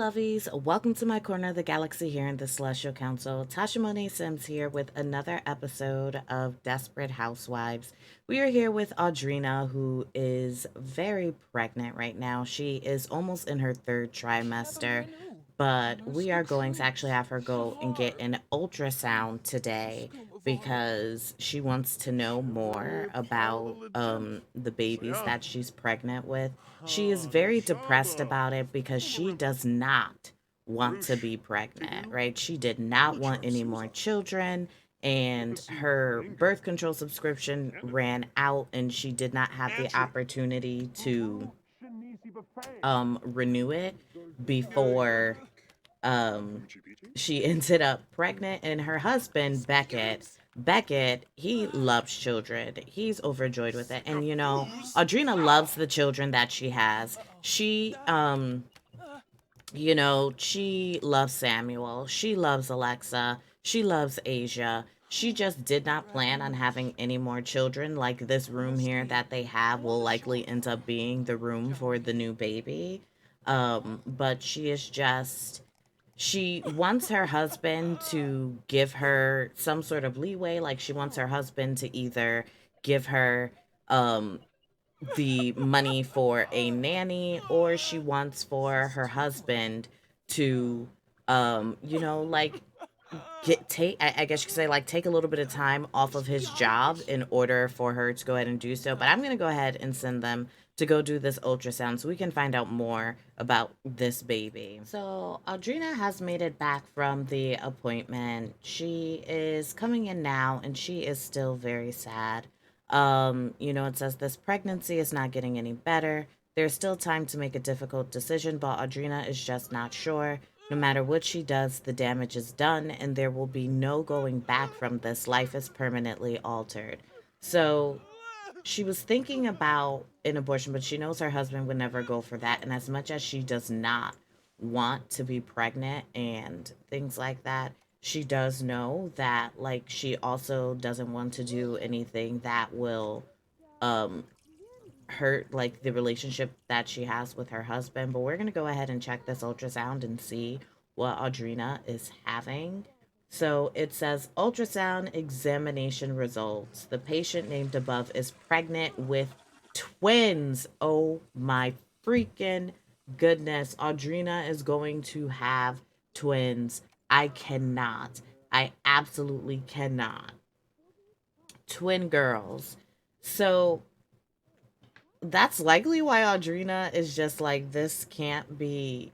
lovies, welcome to my corner of the galaxy here in the Celestial Council. Tasha Monet Sims here with another episode of Desperate Housewives. We are here with Audrina, who is very pregnant right now. She is almost in her third trimester, but we are going to actually have her go and get an ultrasound today because she wants to know more about the babies that she's pregnant with. She is very depressed about it because she does not want to be pregnant, right? She did not want any more children, and her birth control subscription ran out, and she did not have the opportunity to renew it before um she ended up pregnant. And her husband Beckett, he loves children. He's overjoyed with it. And Audrina loves the children that she has. She loves Samuel. She loves Alexa. She loves Asia. She just did not plan on having any more children. Like, this room here that they have will likely end up being the room for the new baby. But she wants her husband to give her some sort of leeway. Like, she wants her husband to either give her um the money for a nanny, or she wants for her husband to like get take I guess you could say, like, take a little bit of time off of his job in order for her to go ahead and do so. But I'm gonna go ahead and send them to go do this ultrasound so we can find out more about this baby. So Audrina has made it back from the appointment. She is coming in now and she is still very sad. It says this pregnancy is not getting any better. There's still time to make a difficult decision, but Audrina is just not sure. No matter what she does, the damage is done, and there will be no going back from this. Life is permanently altered. So she was thinking about an abortion, but she knows her husband would never go for that. And as much as she does not want to be pregnant and things like that, she does know that, like, she also doesn't want to do anything that will um hurt, like, the relationship that she has with her husband. But we're going to go ahead and check this ultrasound and see what Audrina is having. So it says ultrasound examination results. The patient named above is pregnant with twins. Oh my freaking goodness. Audrina is going to have twins. I cannot. I absolutely cannot. Twin girls. So that's likely why Audrina is just like, this can't be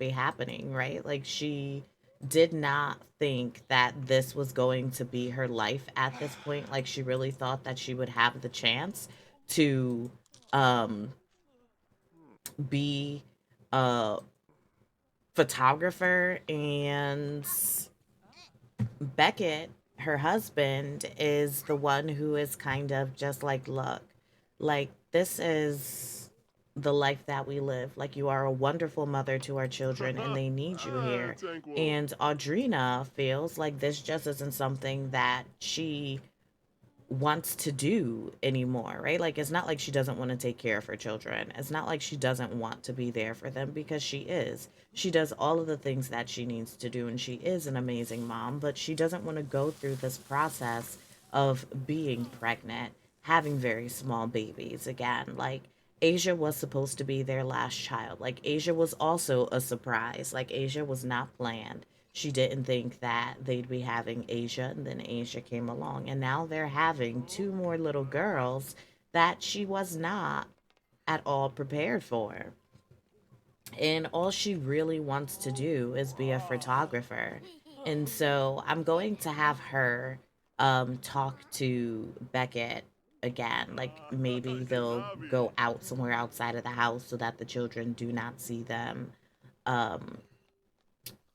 happening, right? Like, she did not think that this was going to be her life at this point. Like, she really thought that she would have the chance to um be a photographer. And Beckett, her husband, is the one who is kind of just like, look, like, this is the life that we live. Like, you are a wonderful mother to our children and they need you here. And Audrina feels like this just isn't something that she wants to do anymore, right? Like, it's not like she doesn't want to take care of her children. It's not like she doesn't want to be there for them, because she is. She does all of the things that she needs to do, and she is an amazing mom, but she doesn't want to go through this process of being pregnant, having very small babies again. Like, Asia was supposed to be their last child. Like, Asia was also a surprise. Like, Asia was not planned. She didn't think that they'd be having Asia, and then Asia came along, and now they're having two more little girls that she was not at all prepared for. And all she really wants to do is be a photographer. And so I'm going to have her talk to Beckett again. Like, maybe they'll go out somewhere outside of the house so that the children do not see them um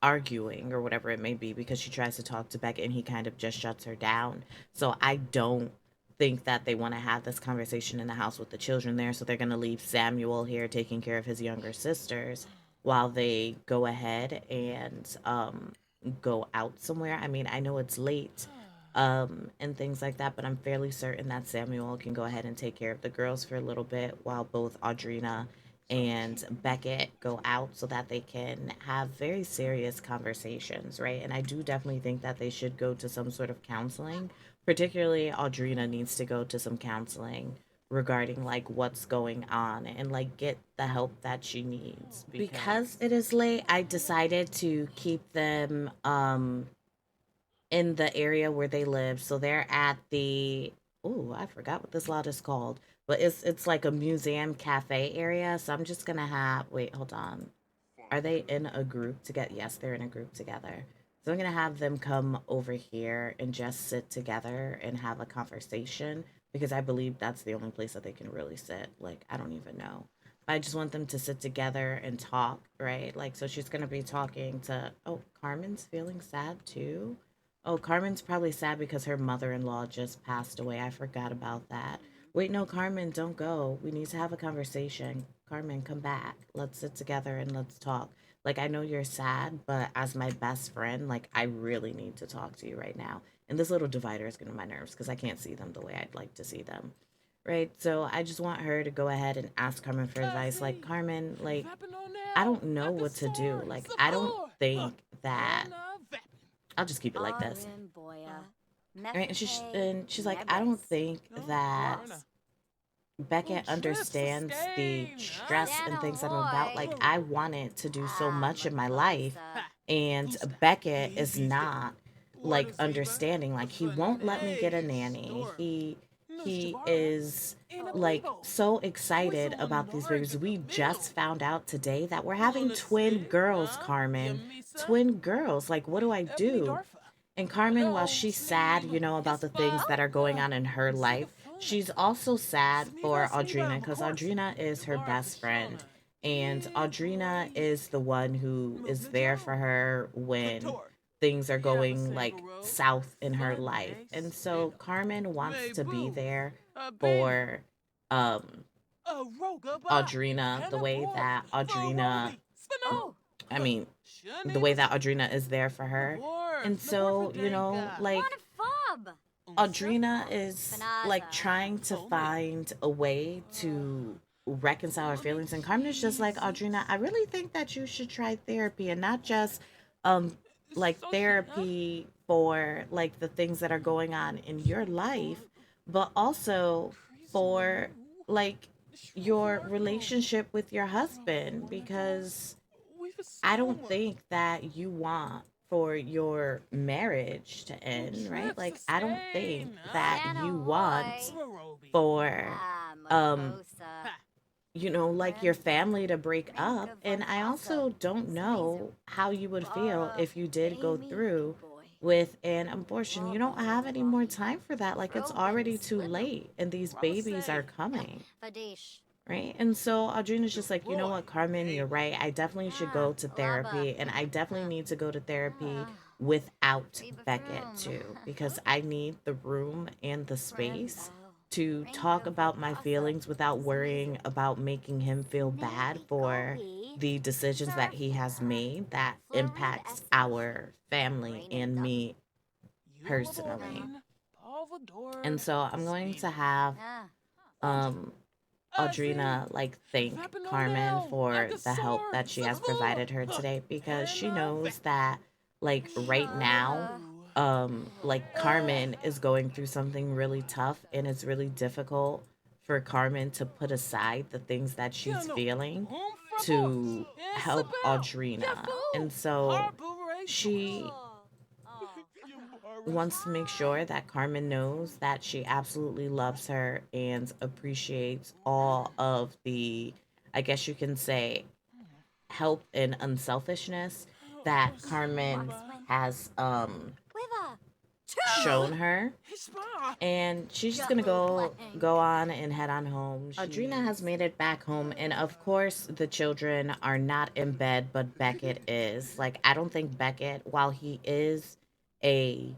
arguing or whatever it may be, because she tries to talk to Beckett and he kind of just shuts her down. So I don't think that they want to have this conversation in the house with the children there. So they're going to leave Samuel here taking care of his younger sisters while they go ahead and go out somewhere. I mean, I know it's late and things like that, but I'm fairly certain that Samuel can go ahead and take care of the girls for a little bit while both Audrina and Beckett go out so that they can have very serious conversations, right? And I do definitely think that they should go to some sort of counseling. Particularly, Audrina needs to go to some counseling regarding like what's going on and like get the help that she needs. Because it is late, I decided to keep them in the area where they live. So they're at the oh, I forgot what this lot is called. But it's like a museum cafe area. So I'm just gonna have wait, hold on. Are they in a group together? Yes, they're in a group together. So I'm gonna have them come over here and just sit together and have a conversation because I believe that's the only place that they can really sit. Like I don't even know. I just want them to sit together and talk, right? Like so she's gonna be talking to oh, Carmen's feeling sad too. Oh, Carmen's probably sad because her mother-in-law just passed away. I forgot about that. Wait, no, Carmen, don't go. We need to have a conversation. Carmen, come back. Let's sit together and let's talk. Like, I know you're sad, but as my best friend, like, I really need to talk to you right now. And this little divider is getting on my nerves because I can't see them the way I'd like to see them. Right? So I just want her to go ahead and ask Carmen for advice. Like, Carmen, like, I don't know what to do. Like, I don't think that I'll just keep it like this. Right? And she's like, I don't think that Beckett understands the stress and things I'm about. Like, I wanted to do so much in my life, and Beckett is not like understanding. Like, he won't let me get a nanny. He is like so excited about these babies. We just found out today that we're having twin girls, Carmen. Twin girls. Like, what do I do? And Carmen, while she's sad, you know, about the things that are going on in her life, she's also sad for Audrina because Audrina is her best friend. And Audrina is the one who is there for her when things are going like south in her life. And so Carmen wants to be there for um Audrina the way that Audrina I mean the way that Audrina is there for her. And so, you know, like Audrina is like trying to find a way to reconcile her feelings, and Carmen is just like, Audrina, I really think that you should try therapy, and not just um like therapy for like the things that are going on in your life, but also for like your relationship with your husband, because I don't think that you want for your marriage to end, right? Like I don't think that you want for um you know, like your family to break up. And I also don't know how you would feel if you did go through with an abortion. You don't have any more time for that. Like it's already too late and these babies are coming. Right. And so Audrina's just like, you know what, Carmen, you're right. I definitely should go to therapy. And I definitely need to go to therapy without Beckett too, because I need the room and the space to talk about my feelings without worrying about making him feel bad for the decisions that he has made that impacts our family and me personally. And so I'm going to have um Audrina like thank Carmen for the help that she has provided her today, because she knows that like right now like Carmen is going through something really tough, and it's really difficult for Carmen to put aside the things that she's feeling to help Audrina. And so she wants to make sure that Carmen knows that she absolutely loves her and appreciates all of the, I guess you can say, help and unselfishness that Carmen has shown her. And she's just gonna go on and head on home. Audrina has made it back home, and of course the children are not in bed, but Beckett is. Like I don't think Beckett, while he is a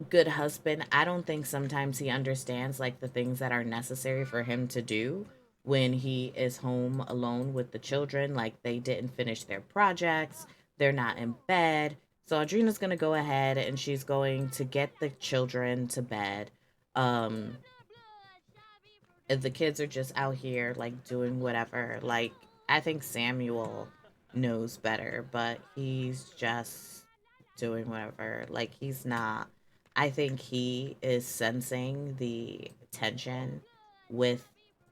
good husband, I don't think sometimes he understands like the things that are necessary for him to do when he is home alone with the children. Like they didn't finish their projects, they're not in bed. So Audrina's gonna go ahead and she's going to get the children to bed. Um the kids are just out here like doing whatever. Like I think Samuel knows better, but he's just doing whatever. Like he's not. I think he is sensing the tension with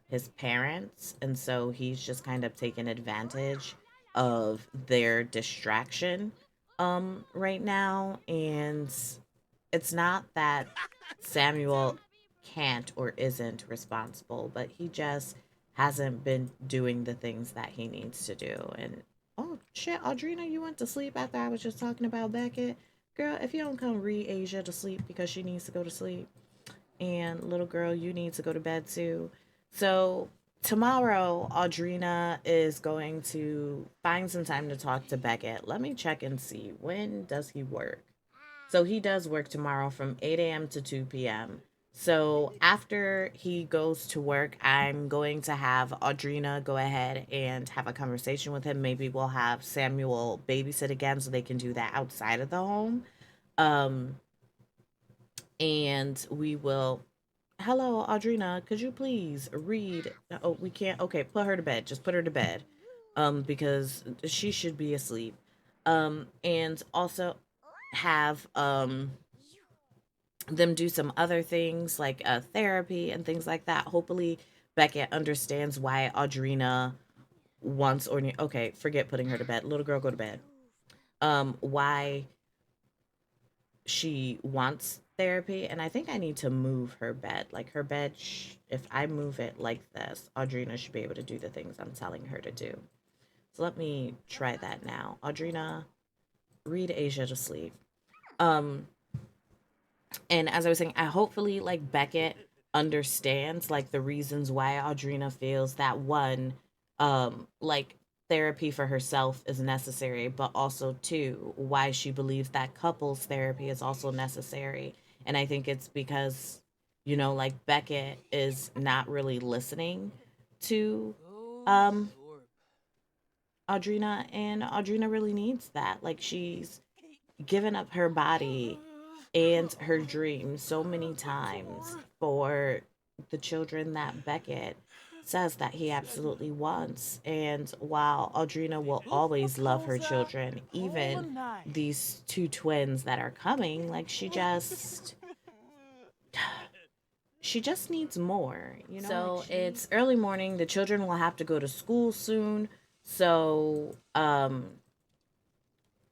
his parents, and so he's just kind of taking advantage of their distraction right now. And it's not that Samuel can't or isn't responsible, but he just hasn't been doing the things that he needs to do. And oh shit, Audrina, you went to sleep after I was just talking about Beckett. Girl, if you don't come read Asia to sleep because she needs to go to sleep, and little girl, you need to go to bed too. So tomorrow, Audrina is going to find some time to talk to Beckett. Let me check and see, when does he work? So he does work tomorrow from 8 a.m. to 2 p.m. So after he goes to work, I'm going to have Audrina go ahead and have a conversation with him. Maybe we'll have Samuel babysit again so they can do that outside of the home. Um, and we will. Hello, Audrina. Could you please read? Oh, we can't. Okay, put her to bed. Just put her to bed. Because she should be asleep. And also have them do some other things like therapy and things like that. Hopefully, Beckett understands why Audrina wants or okay, forget putting her to bed. Little girl, go to bed. Why she wants therapy, and I think I need to move her bed. Like her bed, if I move it like this, Audrina should be able to do the things I'm telling her to do. So let me try that now. Audrina, read Asia to sleep. Um, and as I was saying, I hopefully like Beckett understands like the reasons why Audrina feels that one, like therapy for herself is necessary, but also two, why she believes that couples therapy is also necessary. And I think it's because, like Beckett is not really listening to um Audrina, and Audrina really needs that. Like she's given up her body and her dreams so many times for the children that Beckett says that he absolutely wants. And while Audrina will always love her children, even these two twins that are coming, like she just needs more. So it's early morning. The children will have to go to school soon. So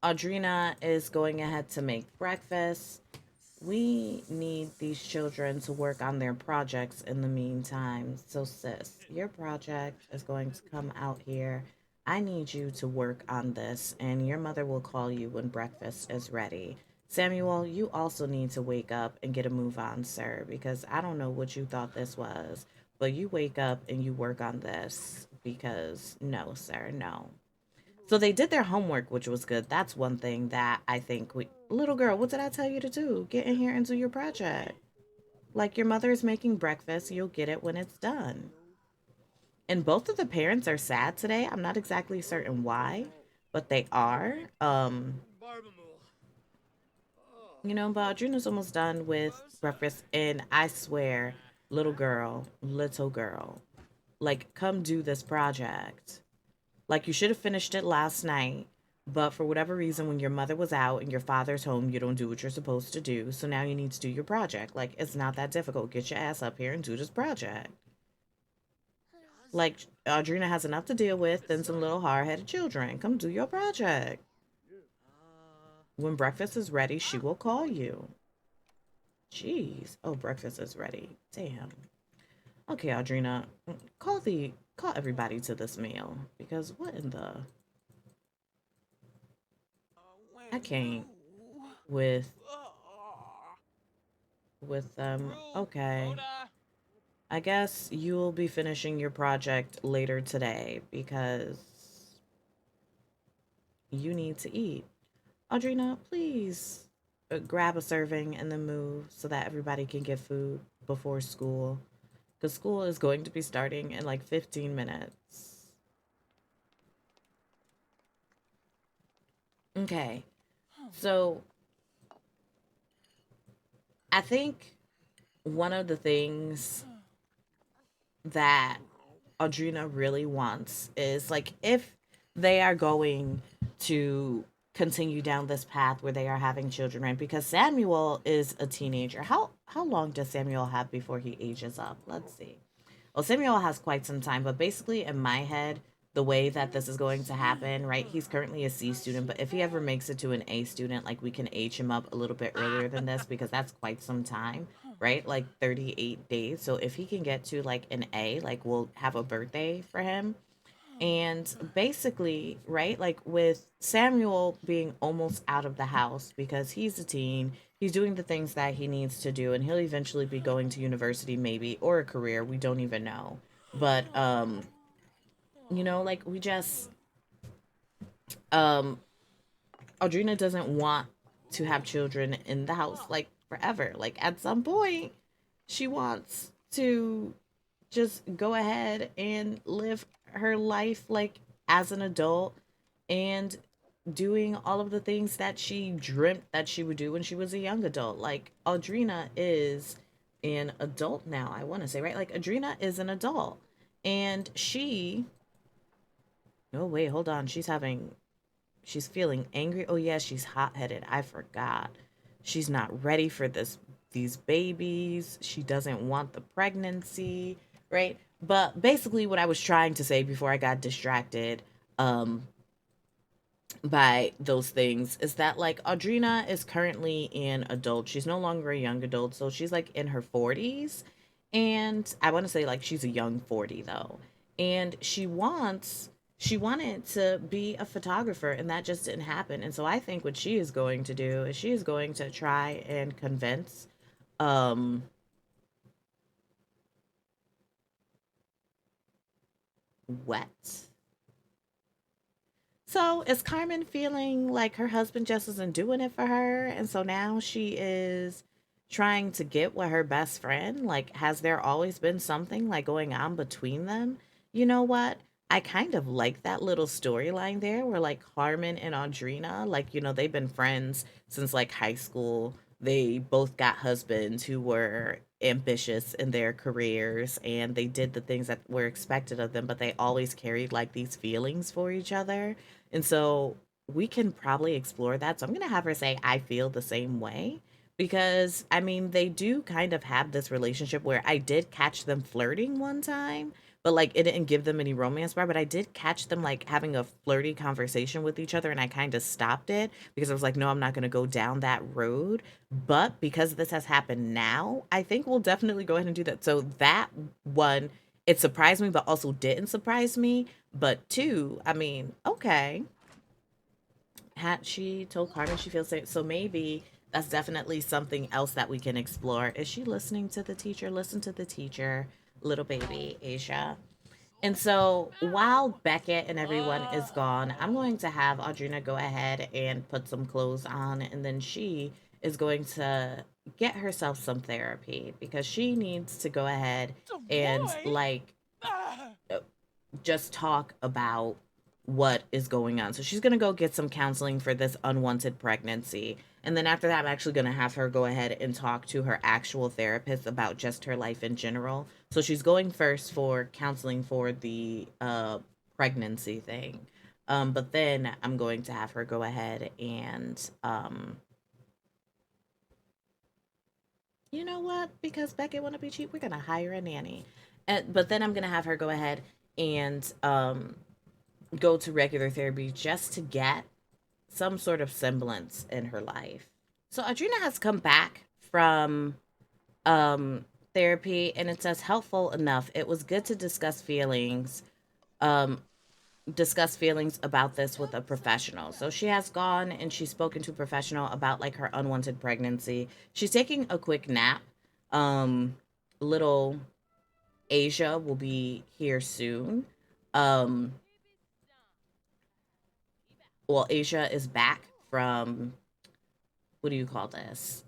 Audrina is going ahead to make breakfast. We need these children to work on their projects in the meantime. So, sis, your project is going to come out here. I need you to work on this, and your mother will call you when breakfast is ready. Samuel, you also need to wake up and get a move on, sir, because I don't know what you thought this was, but you wake up and you work on this because no, sir, no. So they did their homework, which was good. That's one thing that I think little girl, what did I tell you to do? Get in here and do your project. Like your mother is making breakfast, you'll get it when it's done. And both of the parents are sad today. I'm not exactly certain why, but they are. But Audrina's almost done with breakfast, and I swear, little girl, like come do this project. Like you should have finished it last night, but for whatever reason, when your mother was out and your father's home, you don't do what you're supposed to do. So now you need to do your project. Like it's not that difficult. Get your ass up here and do this project. Like Audrina has enough to deal with than some little hard-headed children. Come do your project. When breakfast is ready, she will call you. Jeez. Oh, breakfast is ready. Damn. Okay, Audrina, call everybody to this meal because what in the I can't with okay. I guess you will be finishing your project later today because you need to eat. Audrina, please grab a serving and then move so that everybody can get food before school. Because school is going to be starting in like 15 minutes. Okay. So I think one of the things that Audrina really wants is like if they are going to continue down this path where they are having children, right? Because Samuel is a teenager. How long does Samuel have before he ages up? Let's see. Well, Samuel has quite some time, but basically in my head, the way that this is going to happen, right? He's currently a C student, but if he ever makes it to an A student, like we can age him up a little bit earlier than this because that's quite some time, right? Like 38 days. So if he can get to like an A, like we'll have a birthday for him. And basically, right, like with Samuel being almost out of the house because he's a teen, he's doing the things that he needs to do, and he'll eventually be going to university, maybe, or a career. We don't even know. But, like we just, um, Audrina doesn't want to have children in the house like forever. Like at some point, she wants to just go ahead and live her life like as an adult and doing all of the things that she dreamt that she would do when she was a young adult. Like Audrina is an adult now, I want to say, right? Like Audrina is an adult. And she oh wait, hold on. She's feeling angry. Oh yeah, she's hot-headed. I forgot. She's not ready for these babies. She doesn't want the pregnancy, right? But basically what I was trying to say before I got distracted um by those things is that like Audrina is currently an adult. She's no longer a young adult, so she's like in her 40s. And I want to say like she's a young 40 though. And she wanted to be a photographer and that just didn't happen. And so I think what she is going to do is she is going to try and convince um Wet. So is Carmen feeling like her husband just isn't doing it for her? And so now she is trying to get with her best friend? Like, has there always been something like going on between them? You know what? I kind of like that little storyline there where like Carmen and Audrina, like, they've been friends since like high school. They both got husbands who were ambitious in their careers and they did the things that were expected of them, but they always carried like these feelings for each other. And so we can probably explore that. So I'm going to have her say, I feel the same way. Because, I mean, they do kind of have this relationship where I did catch them flirting one time, but like it didn't give them any romance bar. But I did catch them like having a flirty conversation with each other. And I kind of stopped it because I was like, no, I'm not going to go down that road. But because this has happened now, I think we'll definitely go ahead and do that. So that one, it surprised me, but also didn't surprise me. But two, I mean, okay, had she told Carmen she feels safe, so maybe that's definitely something else that we can explore. Is she listening to the teacher? Listen to the teacher, little baby Asia. And so while Beckett and everyone is gone, I'm going to have Audrina go ahead and put some clothes on, and then she is going to get herself some therapy because she needs to go ahead and like just talk about what is going on. So she's going to go get some counseling for this unwanted pregnancy. And then after that, I'm actually going to have her go ahead and talk to her actual therapist about just her life in general. So she's going first for counseling for the pregnancy thing. But then I'm going to have her go ahead and, you know what? Because Becky want to be cheap, we're going to hire a nanny. But then I'm going to have her go ahead and go to regular therapy just to get some sort of semblance in her life. So Audrina has come back from therapy and it says helpful enough. It was good to um discuss feelings about this with a professional. So she has gone and she's spoken to a professional about like her unwanted pregnancy. She's taking a quick nap. Little Asia will be here soon. Um Asia is back from what do you call this?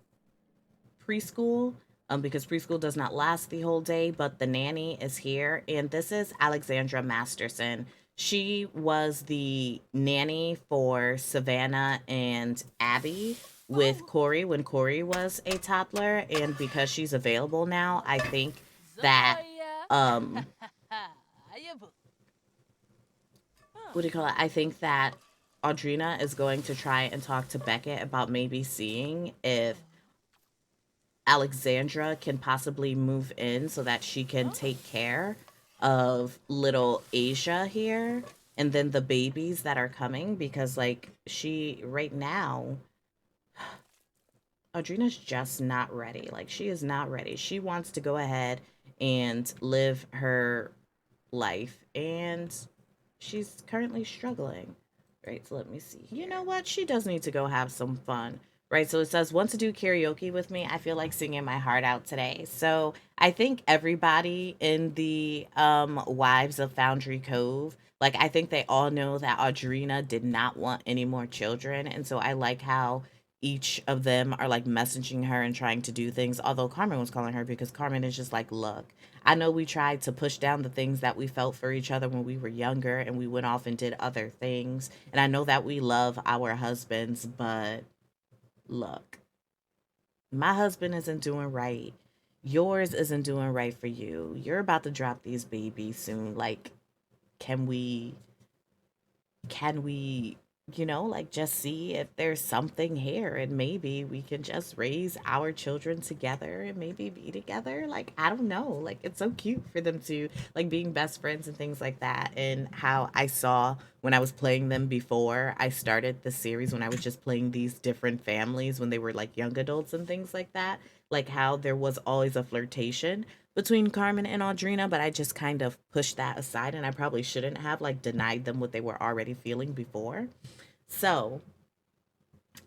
Preschool. Because preschool does not last the whole day, but the nanny is here, and this is Alexandra Masterson. She was the nanny for Savannah and Abby with Corey when Corey was a toddler, and because she's available now, I think that um what do you call it? I think that Audrina is going to try and talk to Beckett about maybe seeing if Alexandra can possibly move in so that she can take care of little Asia here and then the babies that are coming, because like she right now Audrina's just not ready. Like she is not ready. She wants to go ahead and live her life, and she's currently struggling. Right, so let me see. You know what? She does need to go have some fun. Right, so it says, want to do karaoke with me? I feel like singing my heart out today. So I think everybody in the Wives of Foundry Cove, like I think they all know that Audrina did not want any more children. And so I like how each of them are like messaging her and trying to do things. Although Carmen was calling her because Carmen is just like, look, I know we tried to push down the things that we felt for each other when we were younger and we went off and did other things. And I know that we love our husbands, but look, my husband isn't doing right. Yours isn't doing right for you. You're about to drop these babies soon. Like, can we can we, like just see if there's something here and maybe we can just raise our children together and maybe be together? Like, I don't know. Like, it's so cute for them to like being best friends and things like that. And how I saw when I was playing them before I started the series, when I was just playing these different families when they were like young adults and things like that, like how there was always a flirtation between Carmen and Audrina, but I just kind of pushed that aside and I probably shouldn't have like denied them what they were already feeling before. So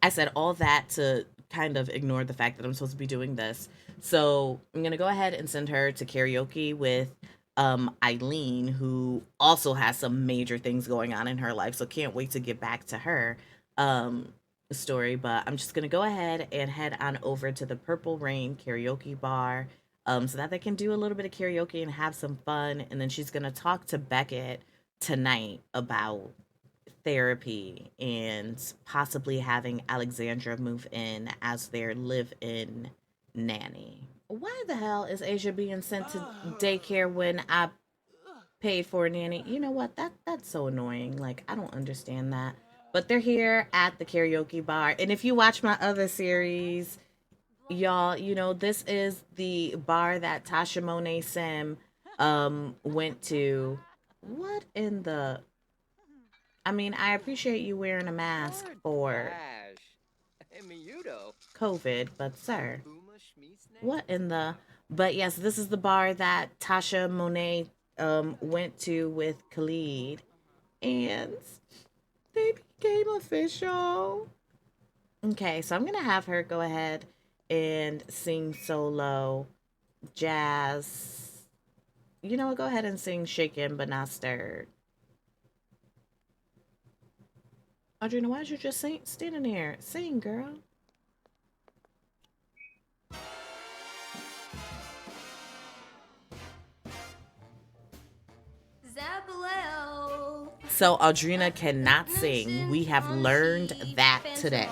I said all that to kind of ignore the fact that I'm supposed to be doing this. So I'm gonna go ahead and send her to karaoke with Eileen, who also has some major things going on in her life. So can't wait to get back to her um story. But I'm just gonna go ahead and head on over to the Purple Rain karaoke bar. So that they can do a little bit of karaoke and have some fun. And then she's gonna talk to Beckett tonight about therapy and possibly having Alexandra move in as their live in nanny. Why the hell is Asia being sent to daycare when I paid for a nanny? You know what? That's so annoying. Like, I don't understand that. But they're here at the karaoke bar. And if you watch my other series, y'all, this is the bar that Tasha Monet Sim went to. What in the I mean, I appreciate you wearing a mask for COVID, but sir, what in the? But yes, this is the bar that Tasha Monet went to with Khalid, and they became official. Okay, so I'm gonna have her go ahead and sing solo jazz. You know what? Go ahead and sing "Shaken but Not Stirred." Audrina, why did you just standing there? Sing, girl. So Audrina cannot sing. We have learned that today.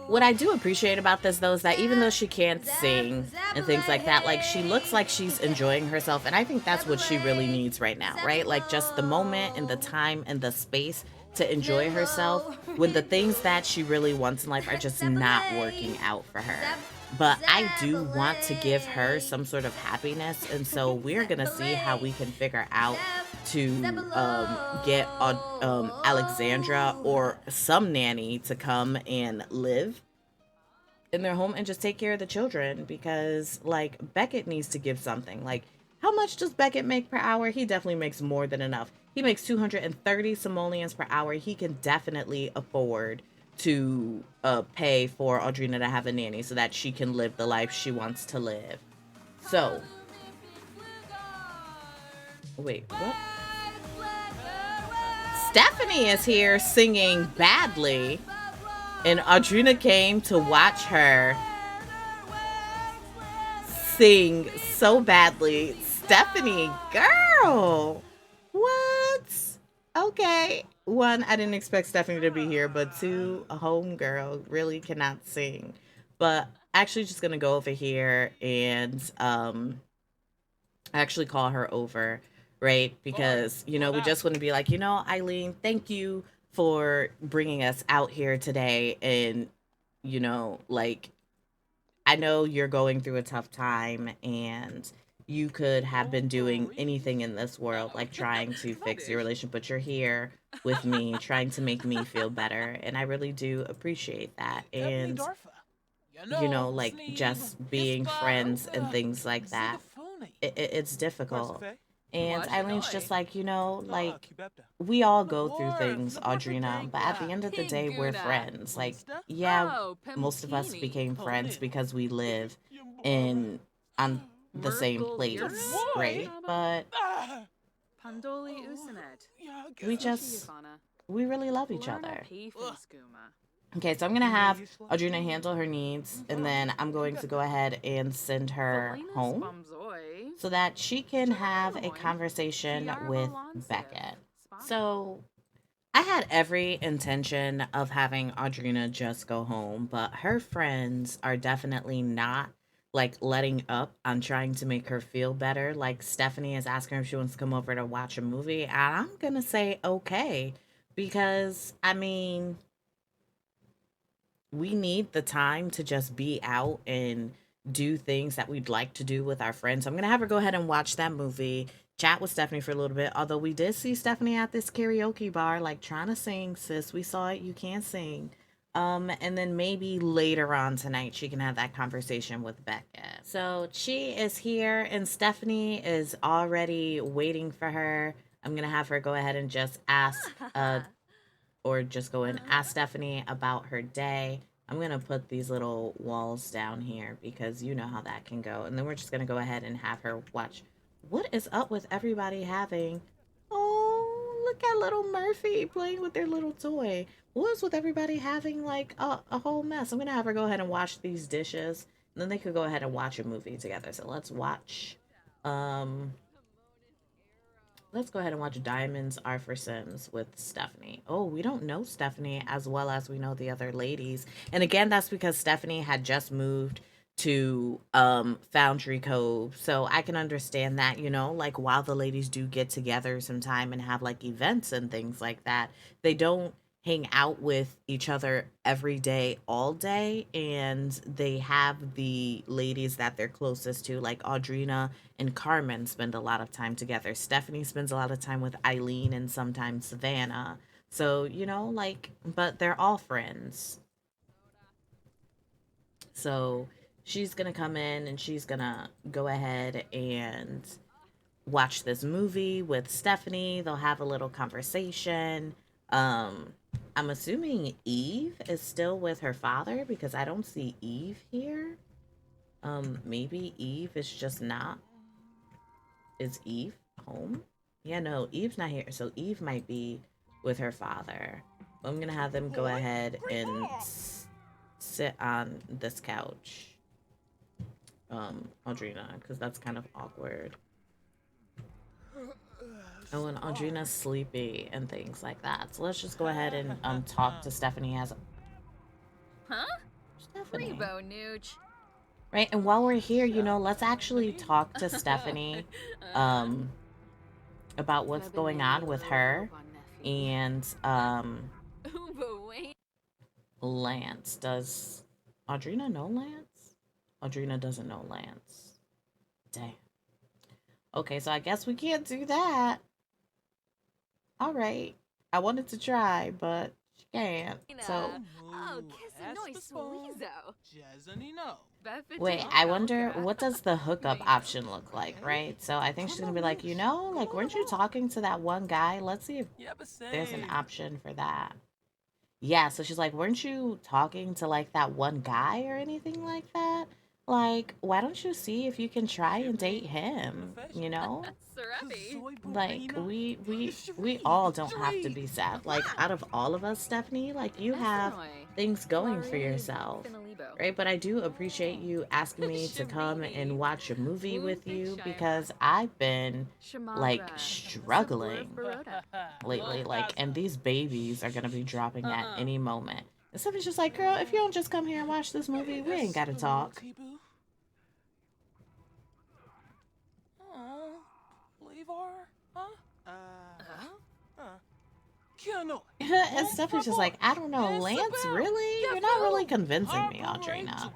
What I do appreciate about this, though, is that even though she can't sing and things like that, like she looks like she's enjoying herself. And I think that's what she really needs right now, right? Like just the moment and the time and the space to enjoy herself when the things that she really wants in life are just not working out for her. But I do want to give her some sort of happiness. And so we're going to see how we can figure out to get Alexandra or some nanny to come and live in their home and just take care of the children, because like Beckett needs to give something. Like, how much does Beckett make per hour? He definitely makes more than enough. He makes 230 simoleons per hour. He can definitely afford to pay for Audrina to have a nanny so that she can live the life she wants to live. So, wait, what? Stephanie is here singing badly. And Audrina came to watch her sing so badly. Stephanie, girl, what? Okay. One, I didn't expect Stephanie to be here, but two, a home girl really cannot sing. But actually just gonna go over here and actually call her over, right? Because, we just want to be like, Eileen, thank you for bringing us out here today. And, like, I know you're going through a tough time and you could have been doing anything in this world, like trying to fix your relationship, but you're here with me, trying to make me feel better. And I really do appreciate that. And, like just being friends and things like that, it's difficult. And Eileen's just like, like we all go through things, Audrina, but at the end of the day, we're friends. Like, yeah, most of us became friends because we live in on the same place, right? But we just we really love each other. Okay, so I'm gonna have Audrina handle her needs, and then I'm going to go ahead and send her home so that she can have a conversation with Beckett. So I had every intention of having Audrina just go home, but her friends are definitely not like letting up on trying to make her feel better. Like Stephanie is asking her if she wants to come over to watch a movie, and I'm gonna say okay because I mean we need the time to just be out and do things that we'd like to do with our friends. I'm gonna have her go ahead and watch that movie, chat with Stephanie for a little bit. Although we did see Stephanie at this karaoke bar, like trying to sing, sis. We saw it. You can't sing. And then maybe later on tonight she can have that conversation with Becca. So she is here and Stephanie is already waiting for her. I'm gonna have her go ahead and just ask or just go and ask Stephanie about her day. I'm going to put these little walls down here because you know how that can go. And then we're just going to go ahead and have her watch. What is up with everybody having... Oh, look at little Murphy playing with their little toy. What is with everybody having like a whole mess? I'm going to have her go ahead and wash these dishes. And then they could go ahead and watch a movie together. So let's watch... Um, let's go ahead and watch Diamonds Are for Sims with Stephanie. Oh, we don't know Stephanie as well as we know the other ladies. And again, that's because Stephanie had just moved to Foundry Cove. So I can understand that, like while the ladies do get together sometime and have like events and things like that, they don't hang out with each other every day all day, and they have the ladies that they're closest to like Audrina and Carmen spend a lot of time together. Stephanie spends a lot of time with Eileen and sometimes Savannah. So, like, but they're all friends. So she's going to come in and she's going to go ahead and watch this movie with Stephanie. They'll have a little conversation. I'm assuming Eve is still with her father because I don't see Eve here. Maybe Eve is just not. Is Eve home? Yeah, no, Eve's not here. So Eve might be with her father. I'm gonna have them go ahead and sit on this couch. Audrina, because that's kind of awkward. Oh, and Audrina's sleepy and things like that. So let's just go ahead and talk to Stephanie as Stephanie. Right, and while we're here, let's actually talk to Stephanie about what's going on with her and Lance. Does Audrina know Lance? Audrina doesn't know Lance. Dang. Okay, so I guess we can't do that. All right. I wanted to try, but she can't. So wait, I wonder what does the hookup option look like, right? So I think she's gonna be like, like weren't you talking to that one guy? Let's see if there's an option for that. Yeah, so she's like, weren't you talking to like that one guy or anything like that? Like, why don't you see if you can try and date him, Like we all don't have to be sad. Like out of all of us, Stephanie, like you have things going for yourself. Right? But I do appreciate you asking me to come and watch a movie with you because I've been like struggling lately. Like, and these babies are gonna be dropping at any moment. And somebody's just like, girl, if you don't just come here and watch this movie, we ain't gotta talk. And Stephanie's just like, I don't know, Lance, really? You're not really convincing me, Audrina.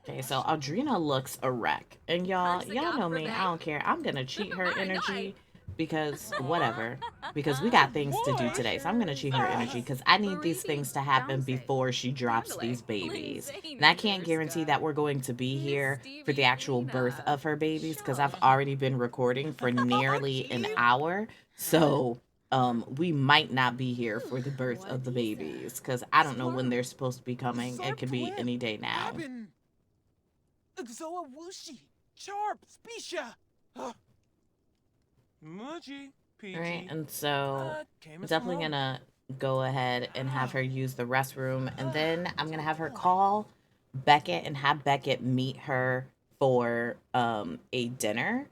Okay, so Audrina looks a wreck. And y'all know me, I don't care. I'm gonna cheat her energy because whatever. Because we got things to do today. So I'm gonna cheat her energy because I need these things to happen before she drops these babies. And I can't guarantee that we're going to be here for the actual birth of her babies because I've already been recording for nearly an hour. So we might not be here for the birth of the babies because I don't know when they're supposed to be coming. It could be any day now. Right, and so I'm definitely gonna go ahead and have her use the restroom, and then I'm gonna have her call Beckett and have Beckett meet her for a dinner.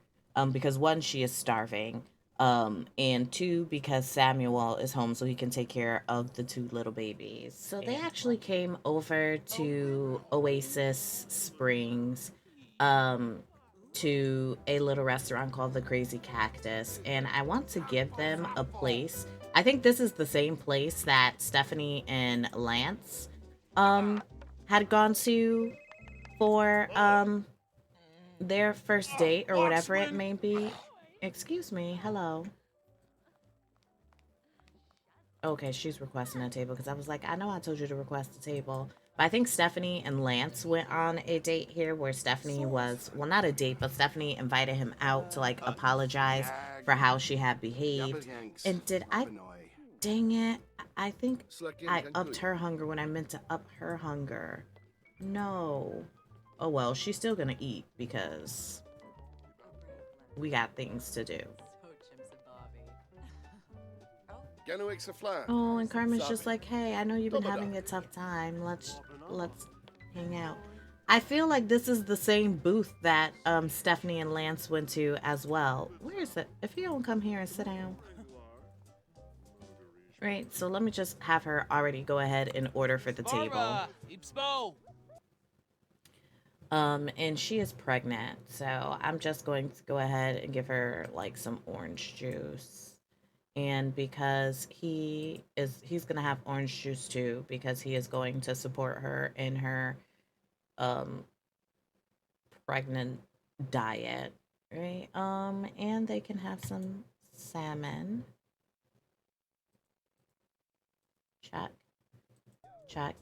Because one, she is starving. And two, because Samuel is home so he can take care of the two little babies. So they actually came over to Oasis Springs, um, to a little restaurant called the Crazy Cactus, and I want to give them a place. I think this is the same place that Stephanie and Lance had gone to for their first date or whatever it may be. Excuse me, hello. Okay, she's requesting a table because I was like, I know I told you to request a table. But I think Stephanie and Lance went on a date here where Stephanie was, well, not a date, but Stephanie invited him out to like apologize for how she had behaved. And did I, dang it, I think I upped her hunger when I meant to up her hunger. No. Oh well, she's still gonna eat because we got things to do. Oh, and Carmen's just like, hey, I know you've been having a tough time. Let's hang out. I feel like this is the same booth that Stephanie and Lance went to as well. Where is it? If you don't come here and sit down. Right, so let me just have her already go ahead and order for the table. And she is pregnant, so I'm just going to go ahead and give her like some orange juice. And because he's gonna have orange juice too, because he is going to support her in her um pregnant diet, right? And they can have some salmon. Check, check.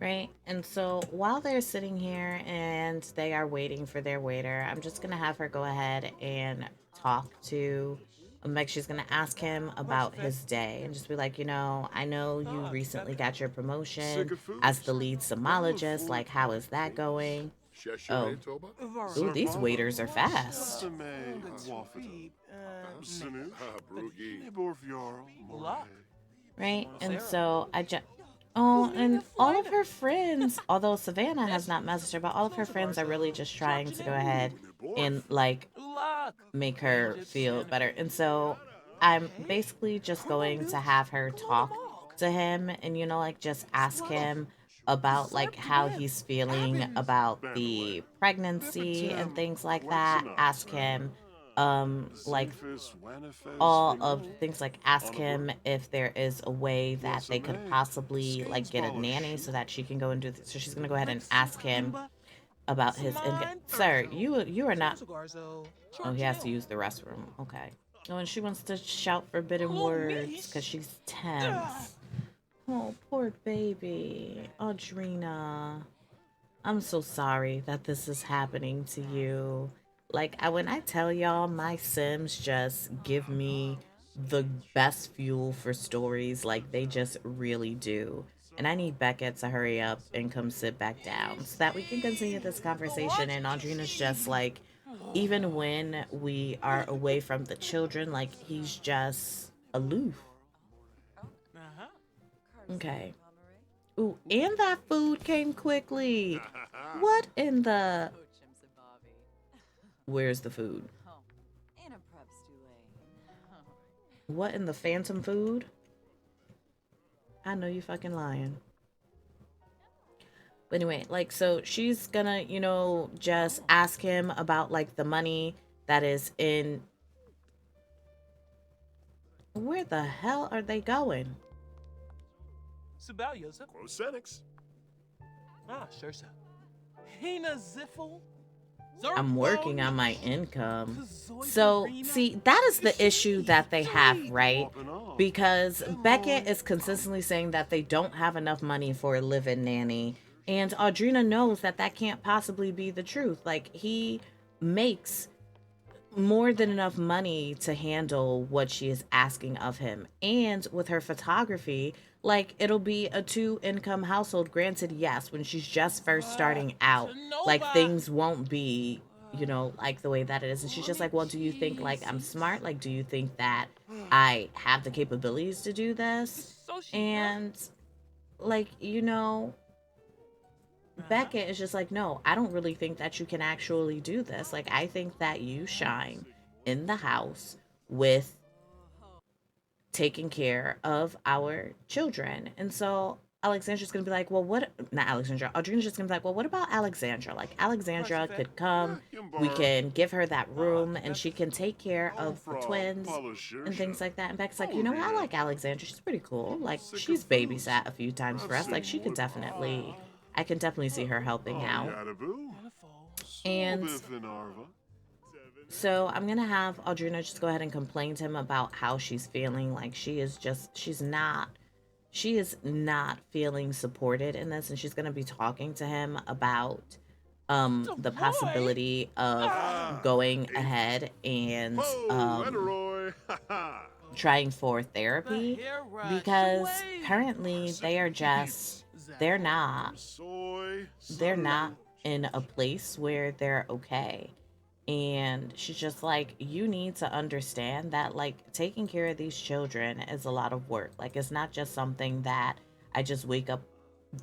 Right, and so while they're sitting here and they are waiting for their waiter, I'm just gonna have her go ahead and talk to, like, she's gonna ask him about his day and just be like, I know you recently got your promotion as the lead somologist. Like, how is that going? Oh, ooh, these waiters are fast. Right, and so I just, oh, and all of her friends, although Savannah has not messaged her, but all of her friends are really just trying to go ahead and like make her feel better. And so I'm basically just going to have her talk to him and, like just ask him about like how he's feeling about the pregnancy and things like that. Ask him like all of things, like ask him if there is a way that they could possibly like get a nanny so that she can go and do this. So she's gonna go ahead and ask him about his income. Sir, you are not. Oh, he has to use the restroom. Okay. Oh, and she wants to shout forbidden words because she's tense. Oh, poor baby. Audrina. I'm so sorry that this is happening to you. Like, when I tell y'all, my Sims just give me the best fuel for stories. Like, they just really do. And I need Becca to hurry up and come sit back down so that we can continue this conversation. And Audrina's just like, even when we are away from the children, like, he's just aloof. Okay. Ooh, and that food came quickly. What in the... Where's the food? What in the phantom food? I know you fucking lying. But anyway, like, so she's gonna, just ask him about, like, the money that is in... Where the hell are they going? Cosenics. I'm working on my income. So, see, that is the issue that they have, right? Because Beckett is consistently saying that they don't have enough money for a live-in nanny. And Audrina knows that that can't possibly be the truth. Like, he makes more than enough money to handle what she is asking of him. And with her photography, like, it'll be a two income household. Granted, yes, when she's just first starting out, like, things won't be, like the way that it is. And she's just like, well, do you think, like, I'm smart? Like, do you think that I have the capabilities to do this? And, like, Beckett is just like, no, I don't really think that you can actually do this. Like, I think that you shine in the house with taking care of our children. And so Alexandra's gonna be like, well, what? Not Alexandra. Audrina's just gonna be like, well, what about Alexandra? Like, Alexandra could come. We can give her that room, and she can take care of the twins and things like that. And Beck's like, I like Alexandra. She's pretty cool. Like, she's babysat a few times for us. Like, she could definitely, I can definitely see her helping out. And so I'm gonna have Audrina just go ahead and complain to him about how she's feeling. Like, she is not feeling supported in this, and she's gonna be talking to him about the possibility of going ahead and trying for therapy, because currently they're not in a place where they're okay. And she's just like, you need to understand that, like, taking care of these children is a lot of work. Like, it's not just something that I just wake up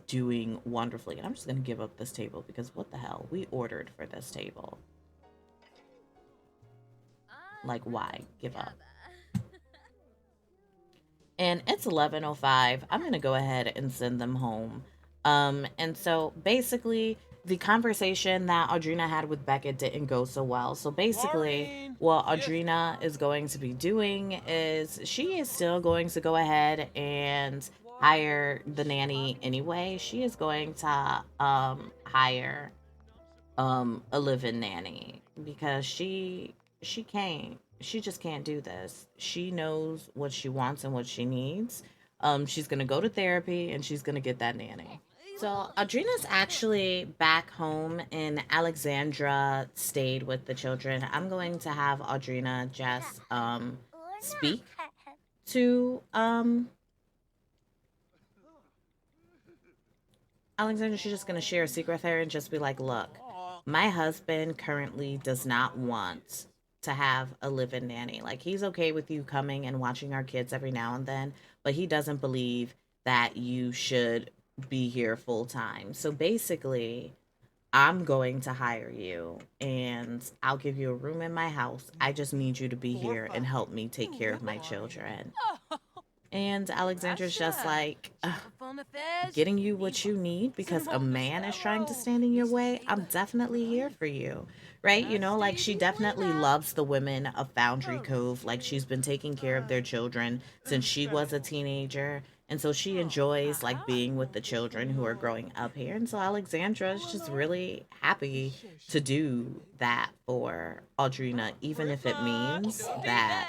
doing wonderfully. And I'm just gonna give up this table, because what the hell, we ordered for this table. Like, why give up? And it's 11:05. I'm gonna go ahead and send them home. And so basically, the conversation that Audrina had with Beckett didn't go so well. So basically, what Audrina is going to be doing is she is still going to go ahead and hire the nanny anyway. She is going to hire a live-in nanny, because she just can't do this. She knows what she wants and what she needs. She's gonna go to therapy, and she's gonna get that nanny. So Audrina's actually back home, and Alexandra stayed with the children. I'm going to have Audrina just speak to Alexandra. She's just gonna share a secret with her and just be like, look, my husband currently does not want to have a live-in nanny. Like, he's okay with you coming and watching our kids every now and then, but he doesn't believe that you should be here full time. So basically, I'm going to hire you, and I'll give you a room in my house. I just need you to be here and help me take care of my children. And Alexandra's just like, getting you what you need because a man is trying to stand in your way. I'm definitely here for you. Right? Like, she definitely loves the women of Foundry Cove. Like, she's been taking care of their children since she was a teenager. And so she enjoys, like, being with the children who are growing up here. And so Alexandra is just really happy to do that for Audrina, even if it means that,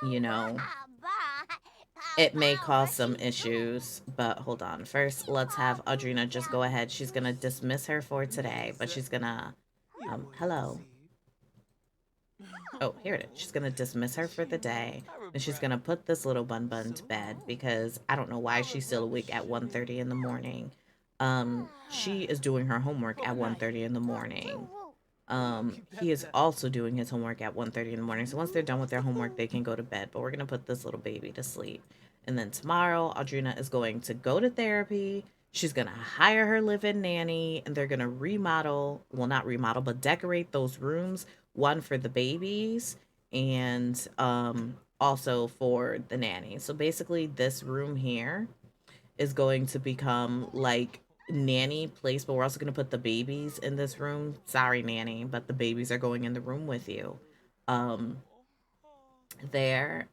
you know, it may cause some issues. But hold on. First, let's have Audrina just go ahead. She's going to dismiss her for today, but she's going to, hello. Oh, here it is. She's going to dismiss her for the day, and she's going to put this little bun to bed, because I don't know why she's still awake at 1:30 in the morning. She is doing her homework at 1:30 in the morning. He is also doing his homework at 1:30 in the morning. So once they're done with their homework, they can go to bed. But we're going to put this little baby to sleep. And then tomorrow, Audrina is going to go to therapy. She's going to hire her live in nanny and they're going to remodel, well, not remodel, but decorate those rooms, one for the babies and also for the nanny. So basically, this room here is going to become like nanny place, but we're also going to put the babies in this room. Sorry, nanny, but the babies are going in the room with you. Um, there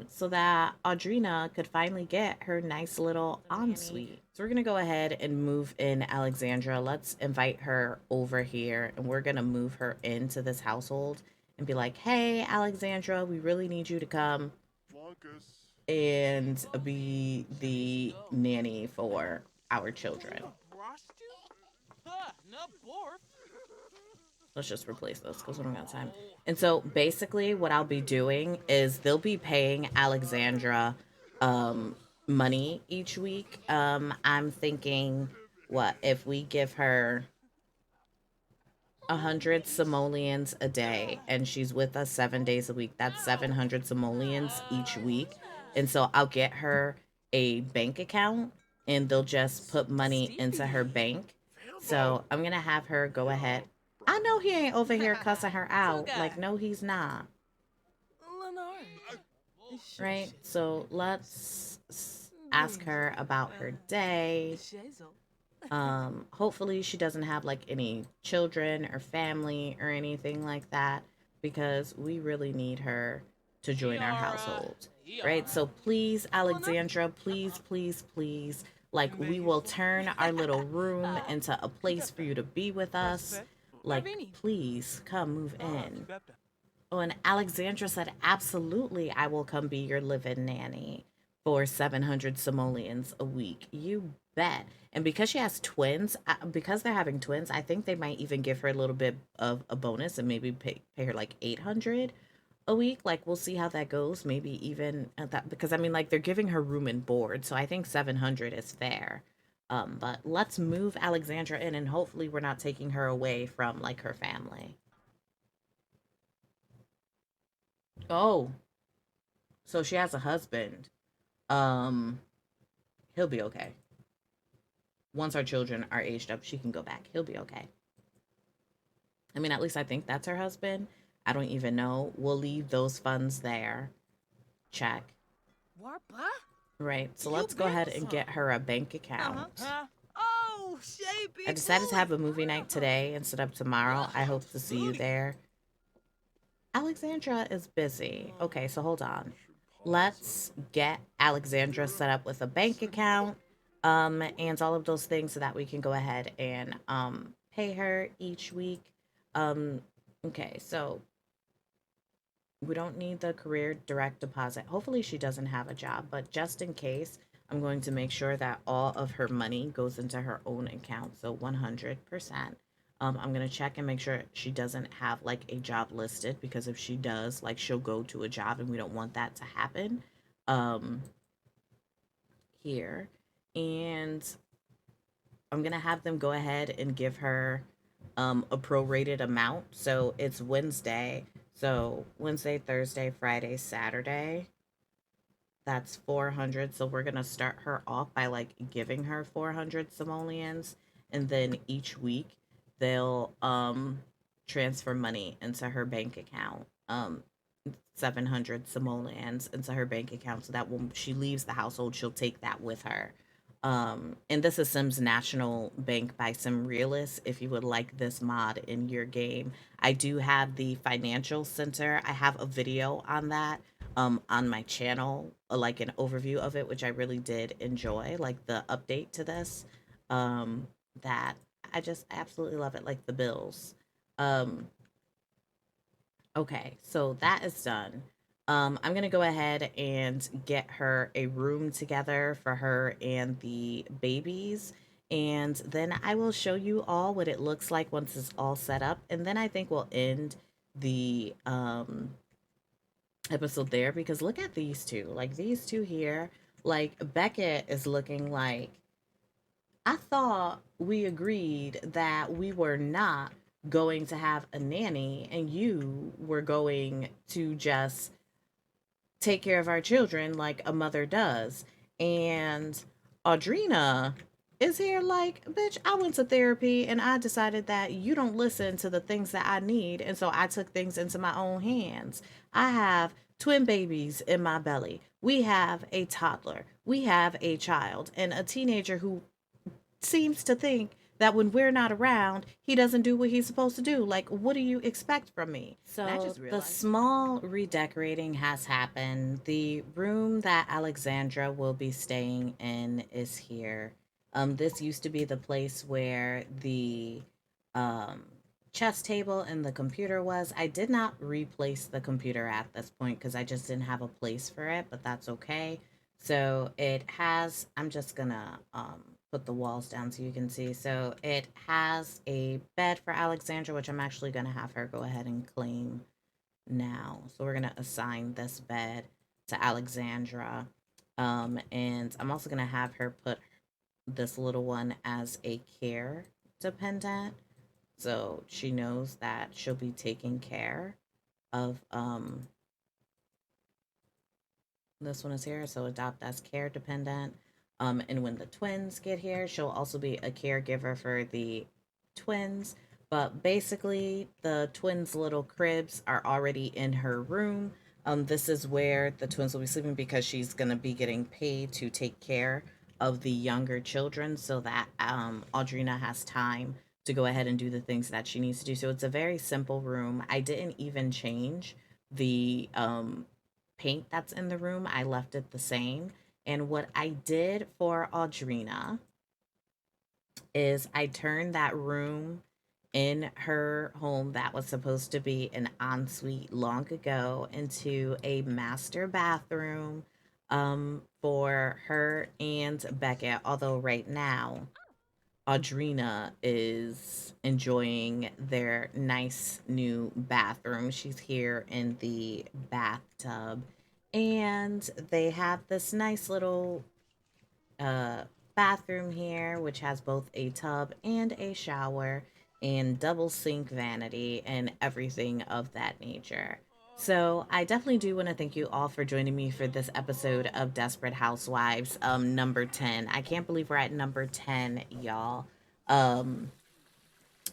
so that Audrina could finally get her nice little ensuite. So we're going to go ahead and move in Alexandra. Let's invite her over here and we're going to move her into this household and be like, "Hey, Alexandra, we really need you to come and be the nanny for our children." Let's just replace this because we don't got time. And so basically, what I'll be doing is they'll be paying Alexandra um, money each week. I'm thinking, what if we give her 100 simoleons a day and she's with us 7 days a week? That's 700 simoleons each week. And so I'll get her a bank account and they'll just put money into her bank. So I'm going to have her go ahead. I know he ain't over here cussing her out. Like, no, he's not. Right? So let's ask her about her day. Hopefully she doesn't have like any children or family or anything like that because we really need her to join our household. Right? So please, Alexandra, please, please, please, like we will turn our little room into a place for you to be with us. Like, please come move in. Oh, and Alexandra said, absolutely, I will come be your live in nanny for 700 simoleons a week. You bet. And because she has twins, because they're having twins, I think they might even give her a little bit of a bonus and maybe pay her like 800 a week. Like, we'll see how that goes. Maybe even at that, because I mean, like, they're giving her room and board. So I think 700 is fair. But let's move Alexandra in and hopefully we're not taking her away from like her family. Oh, so she has a husband. Um, he'll be okay. Once our children are aged up, she can go back. He'll be okay. I mean, at least I think that's her husband. I don't even know. We'll leave those funds there. Check. Right. So let's go ahead and get her a bank account. I decided to have a movie night today instead of tomorrow. I hope to see you there. Alexandra is busy. Okay, so hold on. Let's get Alexandra set up with a bank account and all of those things so that we can go ahead and pay her each week. Um, okay, so we don't need the career direct deposit. Hopefully, she doesn't have a job, but just in case, I'm going to make sure that all of her money goes into her own account. So 100%. I'm going to check and make sure she doesn't have like a job listed because if she does, like she'll go to a job and we don't want that to happen um, here. And I'm going to have them go ahead and give her a prorated amount. So it's Wednesday. So Wednesday, Thursday, Friday, Saturday. That's 400. So we're going to start her off by like giving her 400 simoleons. And then each week they'll transfer money into her bank account. 700 simoleons into her bank account so that when she leaves the household, she'll take that with her. And this is Sims National Bank by Sim Realist. If you would like this mod in your game, I do have the financial center. I have a video on that on my channel, like an overview of it, which I really did enjoy, like the update to this. Um, that I just absolutely love it, like the bills. Um, Okay, so that is done. I'm gonna go ahead and get her a room together for her and the babies, and then I will show you all what it looks like once it's all set up, and then I think we'll end the episode there because look at these two, like these two here, like Beckett is looking like I thought we agreed that we were not going to have a nanny and you were going to just take care of our children like a mother does. And Audrina is here like, bitch, I went to therapy and I decided that you don't listen to the things that I need. And so I took things into my own hands. I have twin babies in my belly. We have a toddler. We have a child and a teenager who seems to think that when we're not around, he doesn't do what he's supposed to do. Like, what do you expect from me? So, the small redecorating has happened. The room that Alexandra will be staying in is here. This used to be the place where the um, chess table and the computer was. I did not replace the computer at this point because I just didn't have a place for it, but that's okay. So it has, I'm just gonna put the walls down so you can see. So it has a bed for Alexandra, which I'm actually gonna have her go ahead and claim now. So we're gonna assign this bed to Alexandra. And I'm also gonna have her put this little one as a care dependent. So she knows that she'll be taking care of this one is here, so adopt as care dependent. And when the twins get here, she'll also be a caregiver for the twins. But basically, the twins' little cribs are already in her room. This is where the twins will be sleeping because she's gonna be getting paid to take care of the younger children, so that Audrina has time to go ahead and do the things that she needs to do. So it's a very simple room. I didn't even change the paint that's in the room. I left it the same. And what I did for Audrina is I turned that room in her home that was supposed to be an ensuite long ago into a master bathroom for her and Beckett. Although right now Audrina is enjoying their nice new bathroom. She's here in the bathtub, and they have this nice little uh, bathroom here, which has both a tub and a shower, and double sink vanity, and everything of that nature. So I definitely do want to thank you all for joining me for this episode of Desperate Housewives, number 10. I can't believe we're at number 10, y'all. Um,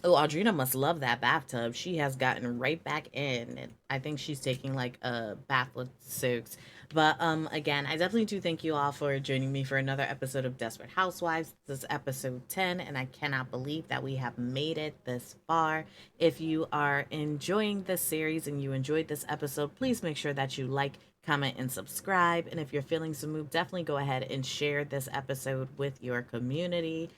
Oh, Audrina must love that bathtub. She has gotten right back in. And I think she's taking like a bath with soaks. But again, I definitely do thank you all for joining me for another episode of Desperate Housewives. This is episode 10, and I cannot believe that we have made it this far. If you are enjoying this series and you enjoyed this episode, please make sure that you like, comment, and subscribe. And if you're feeling some move, definitely go ahead and share this episode with your community.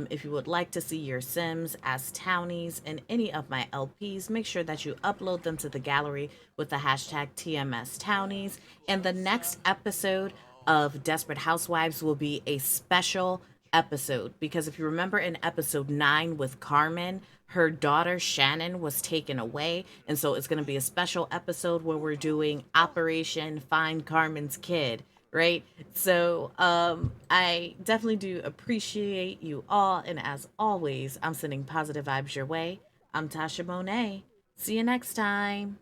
If you would like to see your Sims as Townies in any of my LPs, make sure that you upload them to the gallery with the hashtag TMS Townies. And the next episode of Desperate Housewives will be a special episode because if you remember in episode 9 with Carmen, her daughter Shannon was taken away. And so it's going to be a special episode where we're doing Operation Find Carmen's Kid, right? So I definitely do appreciate you all. And as always, I'm sending positive vibes your way. I'm Tasha Monet. See you next time.